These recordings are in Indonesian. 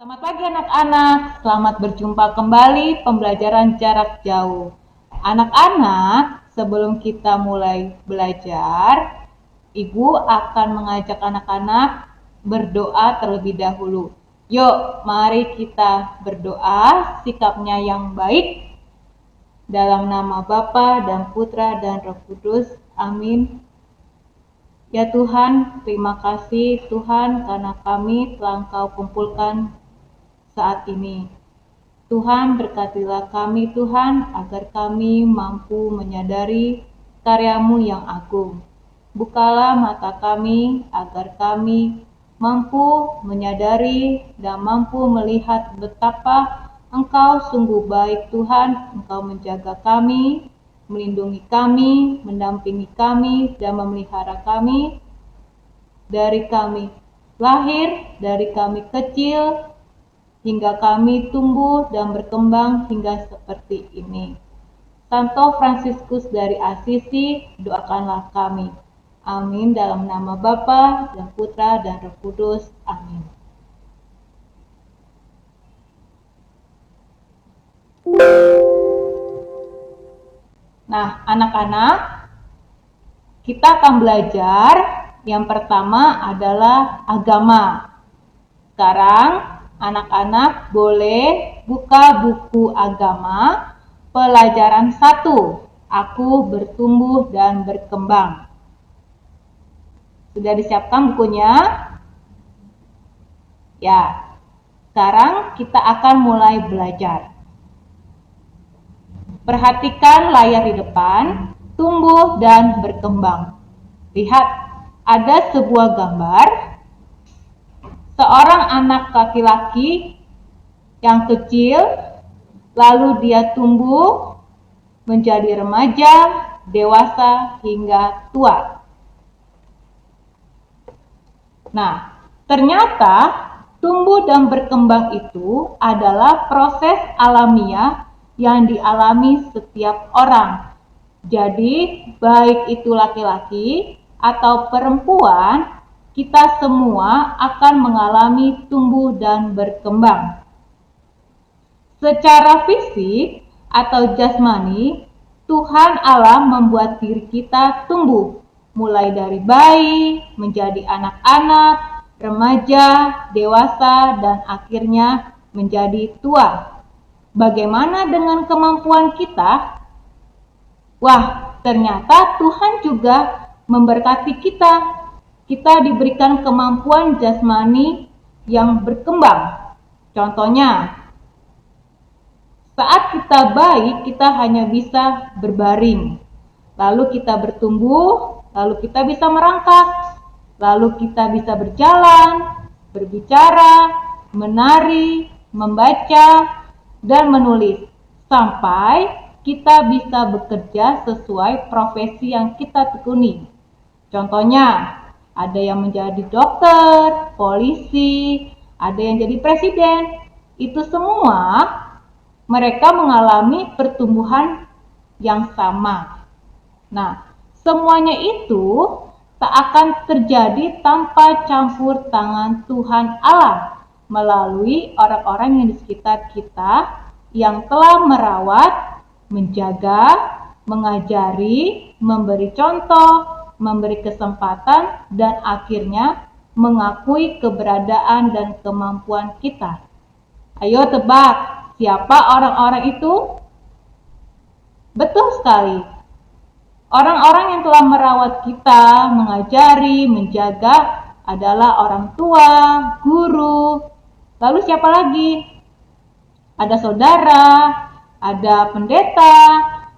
Selamat pagi anak-anak, selamat berjumpa kembali pembelajaran jarak jauh. Anak-anak, sebelum kita mulai belajar, Ibu akan mengajak anak-anak berdoa terlebih dahulu. Yuk, mari kita berdoa sikapnya yang baik. Dalam nama Bapa dan Putra dan Roh Kudus, amin. Ya Tuhan, terima kasih Tuhan karena kami telah Engkau kumpulkan saat ini. Tuhan berkatilah kami Tuhan agar kami mampu menyadari karya-Mu yang agung. Bukalah mata kami agar kami mampu menyadari dan mampu melihat betapa Engkau sungguh baik Tuhan. Engkau menjaga kami, melindungi kami, mendampingi kami, dan memelihara kami dari kami lahir, dari kami kecil, hingga kami tumbuh dan berkembang hingga seperti ini. Santo Fransiskus dari Asisi, doakanlah kami. Amin. Dalam nama Bapa dan Putra dan Roh Kudus. Amin. Nah, anak-anak, kita akan belajar. Yang pertama adalah agama. Sekarang anak-anak boleh buka buku agama pelajaran 1. Aku bertumbuh dan berkembang. Sudah disiapkan bukunya? Ya. Sekarang kita akan mulai belajar. Perhatikan layar di depan, tumbuh dan berkembang. Lihat, ada sebuah gambar seorang anak laki-laki yang kecil, lalu dia tumbuh menjadi remaja, dewasa, hingga tua. Nah, ternyata tumbuh dan berkembang itu adalah proses alamiah yang dialami setiap orang. Jadi, baik itu laki-laki atau perempuan, kita semua akan mengalami tumbuh dan berkembang. Secara fisik atau jasmani, Tuhan Allah membuat diri kita tumbuh, mulai dari bayi, menjadi anak-anak, remaja, dewasa, dan akhirnya menjadi tua. Bagaimana dengan kemampuan kita? Wah, ternyata Tuhan juga memberkati kita. Kita diberikan kemampuan jasmani yang berkembang. Contohnya, saat kita bayi, kita hanya bisa berbaring. Lalu kita bertumbuh, lalu kita bisa merangkak. Lalu kita bisa berjalan, berbicara, menari, membaca, dan menulis. Sampai kita bisa bekerja sesuai profesi yang kita tekuni. Contohnya, ada yang menjadi dokter, polisi, ada yang jadi presiden. Itu semua mereka mengalami pertumbuhan yang sama. Nah, semuanya itu tak akan terjadi tanpa campur tangan Tuhan Allah melalui orang-orang yang di sekitar kita yang telah merawat, menjaga, mengajari, memberi contoh, memberi kesempatan, dan akhirnya mengakui keberadaan dan kemampuan kita. Ayo tebak, siapa orang-orang itu? Betul sekali. Orang-orang yang telah merawat kita, mengajari, menjaga adalah orang tua, guru. Lalu siapa lagi? Ada saudara, ada pendeta,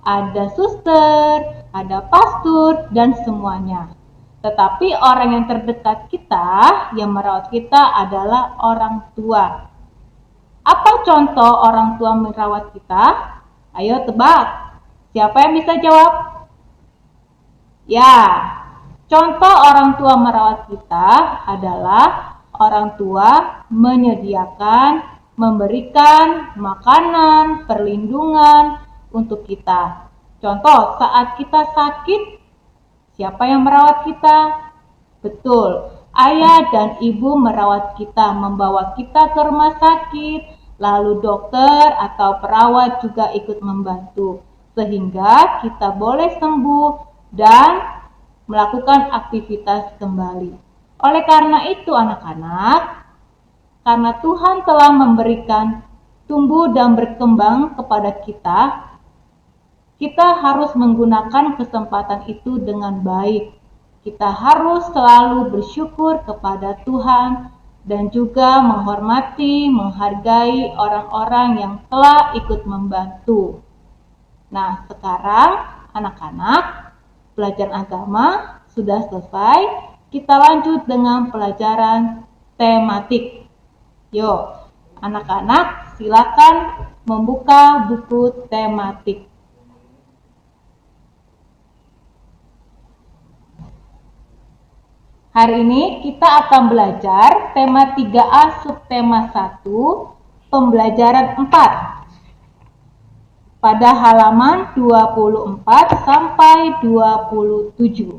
ada suster, ada pastor, dan semuanya. Tetapi orang yang terdekat kita, yang merawat kita adalah orang tua. Apa contoh orang tua merawat kita? Ayo tebak. Siapa yang bisa jawab? Ya, contoh orang tua merawat kita adalah orang tua menyediakan, memberikan makanan, perlindungan untuk kita. Contoh, saat kita sakit, siapa yang merawat kita? Betul, Ayah dan ibu merawat kita, membawa kita ke rumah sakit, lalu dokter atau perawat juga ikut membantu, sehingga kita boleh sembuh dan melakukan aktivitas kembali. Oleh karena itu anak-anak, karena Tuhan telah memberikan tumbuh dan berkembang kepada kita, kita harus menggunakan kesempatan itu dengan baik. Kita harus selalu bersyukur kepada Tuhan dan juga menghormati, menghargai orang-orang yang telah ikut membantu. Nah, sekarang anak-anak, pelajaran agama sudah selesai. Kita lanjut dengan pelajaran tematik. Yuk, anak-anak silakan membuka buku tematik. Hari ini kita akan belajar tema 3A subtema 1, pembelajaran 4. Pada halaman 24 sampai 27.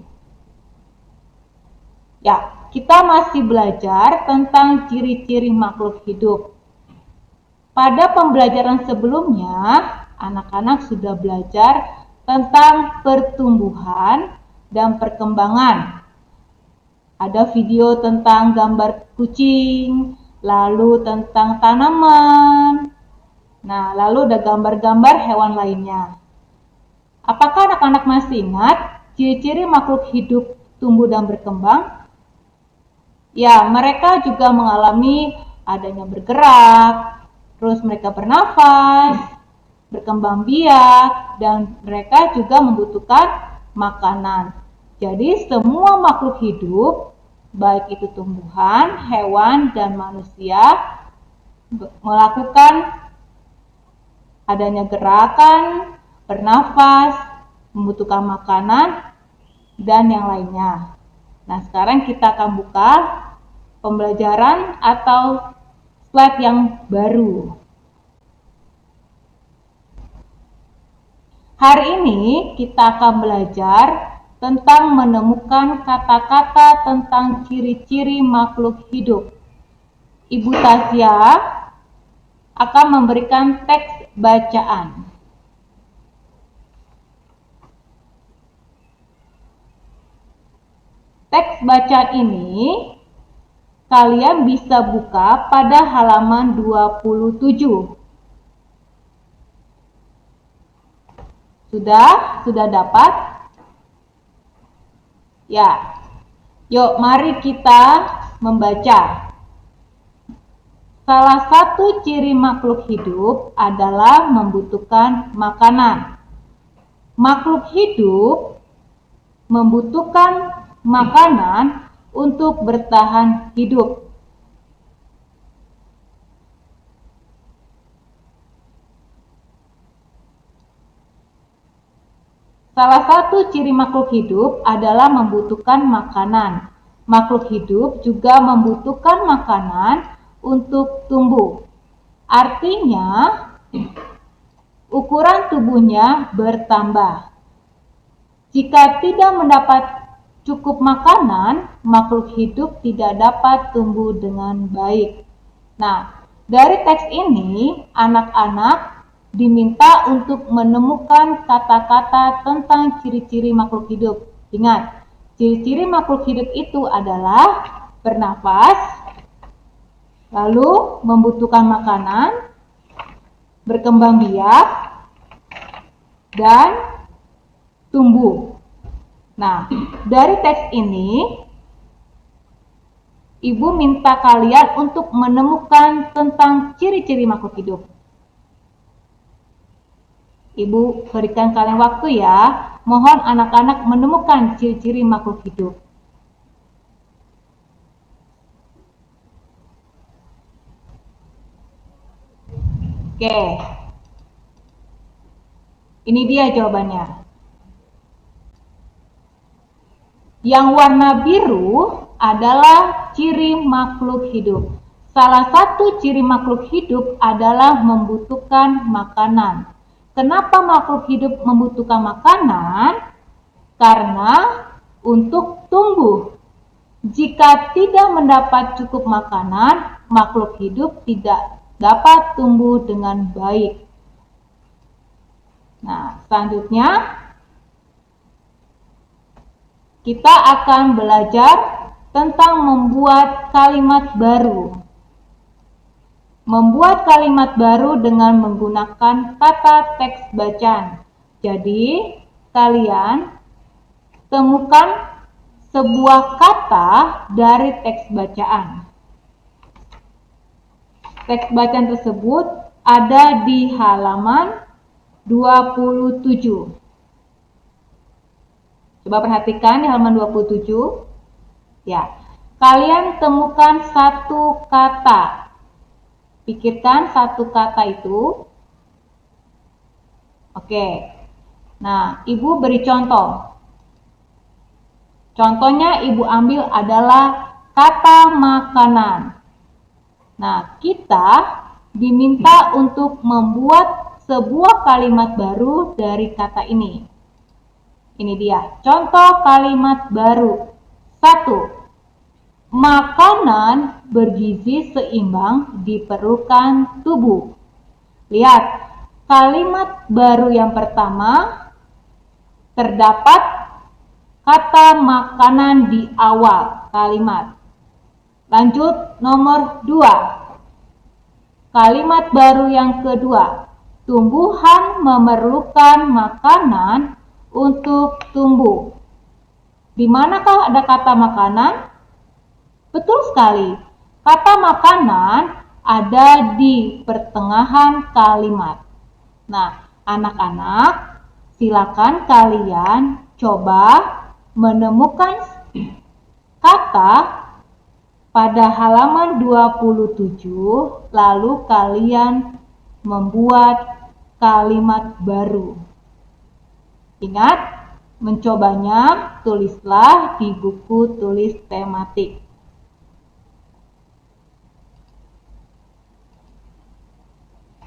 Ya, kita masih belajar tentang ciri-ciri makhluk hidup. Pada pembelajaran sebelumnya, anak-anak sudah belajar tentang pertumbuhan dan perkembangan. Ada video tentang gambar kucing, lalu tentang tanaman. Nah, lalu ada gambar-gambar hewan lainnya. Apakah anak-anak masih ingat ciri-ciri makhluk hidup tumbuh dan berkembang? Ya, mereka juga mengalami adanya bergerak, terus mereka bernafas, berkembang biak, dan mereka juga membutuhkan makanan. Jadi semua makhluk hidup, baik itu tumbuhan, hewan, dan manusia, melakukan adanya gerakan, bernafas, membutuhkan makanan, dan yang lainnya. Nah, sekarang kita akan buka pembelajaran atau slide yang baru. Hari ini kita akan belajar tentang menemukan kata-kata tentang ciri-ciri makhluk hidup. Ibu Tasya akan memberikan teks bacaan. Teks bacaan ini kalian bisa buka pada halaman 27. Sudah dapat? Ya, yuk mari kita membaca. Salah satu ciri makhluk hidup adalah membutuhkan makanan. Makhluk hidup membutuhkan makanan untuk bertahan hidup. Salah satu ciri makhluk hidup adalah membutuhkan makanan. Makhluk hidup juga membutuhkan makanan untuk tumbuh. Artinya, ukuran tubuhnya bertambah. Jika tidak mendapat cukup makanan, makhluk hidup tidak dapat tumbuh dengan baik. Nah, dari teks ini, anak-anak diminta untuk menemukan kata-kata tentang ciri-ciri makhluk hidup. Ingat, ciri-ciri makhluk hidup itu adalah bernafas, lalu membutuhkan makanan, berkembang biak, dan tumbuh. Nah, dari teks ini, Ibu minta kalian untuk menemukan tentang ciri-ciri makhluk hidup. Ibu berikan kalian waktu ya. Mohon anak-anak menemukan ciri-ciri makhluk hidup. Oke. Ini dia jawabannya. Yang warna biru adalah ciri makhluk hidup. Salah satu ciri makhluk hidup adalah membutuhkan makanan. Kenapa makhluk hidup membutuhkan makanan? Karena untuk tumbuh. Jika tidak mendapat cukup makanan, makhluk hidup tidak dapat tumbuh dengan baik. Nah, selanjutnya kita akan belajar tentang membuat kalimat baru. Membuat kalimat baru dengan menggunakan kata teks bacaan. Jadi, kalian temukan sebuah kata dari teks bacaan. Teks bacaan tersebut ada di halaman 27. Coba perhatikan di halaman 27. Ya, kalian temukan satu kata. Pikirkan satu kata itu. Oke. Nah, Ibu beri contoh. Contohnya Ibu ambil adalah kata makanan. Nah, kita diminta untuk membuat sebuah kalimat baru dari kata ini. Ini dia, contoh kalimat baru. 1. Makanan bergizi seimbang diperlukan tubuh. Lihat, kalimat baru yang pertama terdapat kata makanan di awal kalimat. Lanjut nomor 2. Kalimat baru yang kedua, tumbuhan memerlukan makanan untuk tumbuh. Di manakah ada kata makanan? Betul sekali, kata makanan ada di pertengahan kalimat. Nah, anak-anak, silakan kalian coba menemukan kata pada halaman 27, lalu kalian membuat kalimat baru. Ingat, mencobanya tulislah di buku tulis tematik.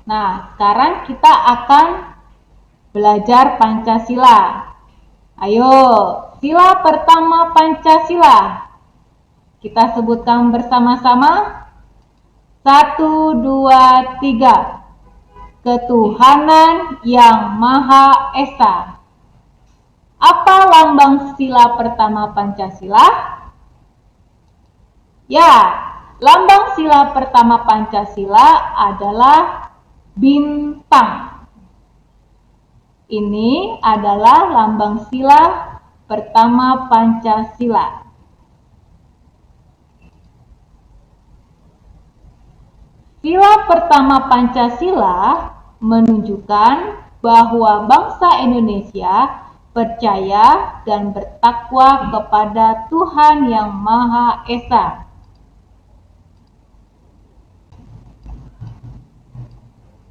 Nah, sekarang kita akan belajar Pancasila. Ayo, sila pertama Pancasila. Kita sebutkan bersama-sama. 1, 2, 3. Ketuhanan yang Maha Esa. Apa lambang sila pertama Pancasila? Ya, lambang sila pertama Pancasila adalah bintang. Ini adalah lambang sila pertama Pancasila. Sila pertama Pancasila menunjukkan bahwa bangsa Indonesia percaya dan bertakwa kepada Tuhan Yang Maha Esa.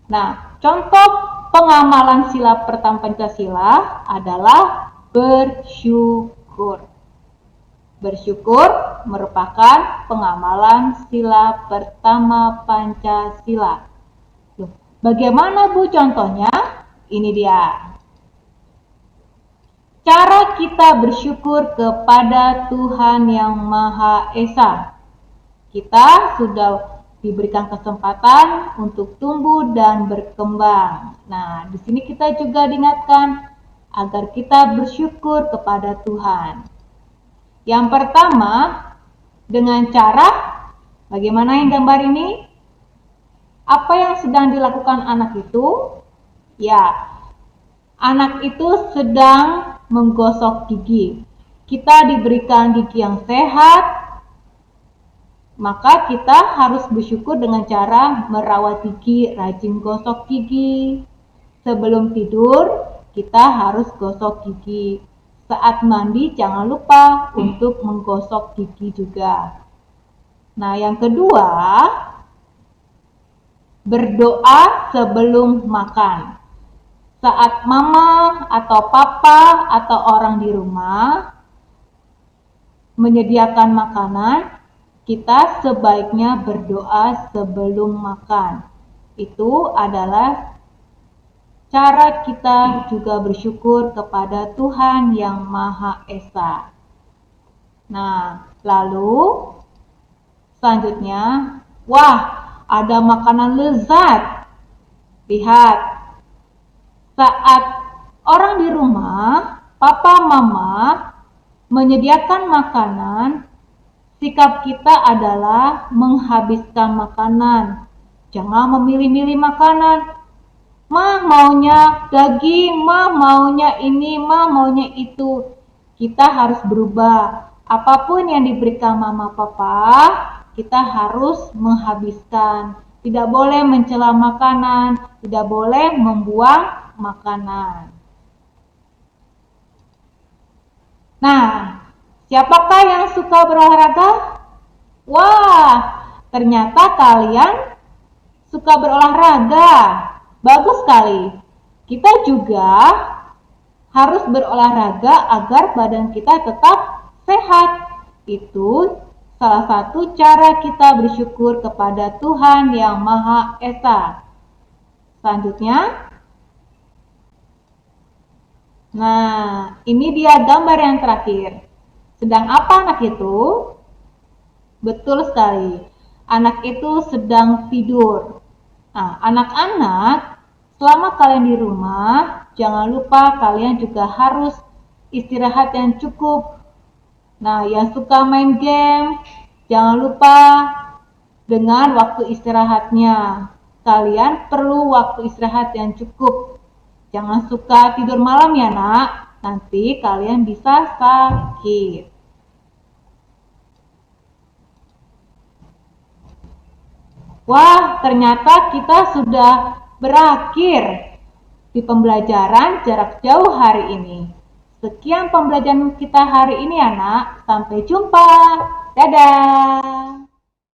Nah, contoh pengamalan sila pertama Pancasila adalah bersyukur. Bersyukur merupakan pengamalan sila pertama Pancasila. Bagaimana Bu contohnya? Ini dia. Cara kita bersyukur kepada Tuhan Yang Maha Esa. Kita sudah diberikan kesempatan untuk tumbuh dan berkembang. Nah, di sini kita juga diingatkan agar kita bersyukur kepada Tuhan. Yang pertama, dengan cara bagaimana yang gambar ini? Apa yang sedang dilakukan anak itu? Ya, anak itu sedang menggosok gigi. Kita diberikan gigi yang sehat, maka kita harus bersyukur dengan cara merawat gigi, rajin gosok gigi. Sebelum tidur, kita harus gosok gigi. Saat mandi, jangan lupa untuk menggosok gigi juga. Nah, yang kedua, berdoa sebelum makan. Saat mama atau papa atau orang di rumah menyediakan makanan, kita sebaiknya berdoa sebelum makan. Itu adalah cara kita juga bersyukur kepada Tuhan Yang Maha Esa. Nah, Lalu selanjutnya, wah, ada makanan lezat. Lihat, saat orang di rumah, papa mama menyediakan makanan, sikap kita adalah menghabiskan makanan. Jangan memilih-milih makanan. Mah maunya daging, mah maunya ini, mah maunya itu. Kita harus berubah. Apapun yang diberikan mama papa, kita harus menghabiskan. Tidak boleh mencela makanan, tidak boleh membuang makanan. Nah, siapakah yang suka berolahraga? Wah, ternyata kalian suka berolahraga. Bagus sekali. Kita juga harus berolahraga agar badan kita tetap sehat. Itu salah satu cara kita bersyukur kepada Tuhan Yang Maha Esa. Selanjutnya, nah, ini dia gambar yang terakhir. Sedang apa anak itu? Betul sekali. Anak itu sedang tidur. Nah, anak-anak, selama kalian di rumah, jangan lupa kalian juga harus istirahat yang cukup. Nah, yang suka main game, jangan lupa dengan waktu istirahatnya. Kalian perlu waktu istirahat yang cukup. Jangan suka tidur malam ya nak, nanti kalian bisa sakit. Wah, ternyata kita sudah berakhir di pembelajaran jarak jauh hari ini. Sekian pembelajaran kita hari ini anak, sampai jumpa. Dadah.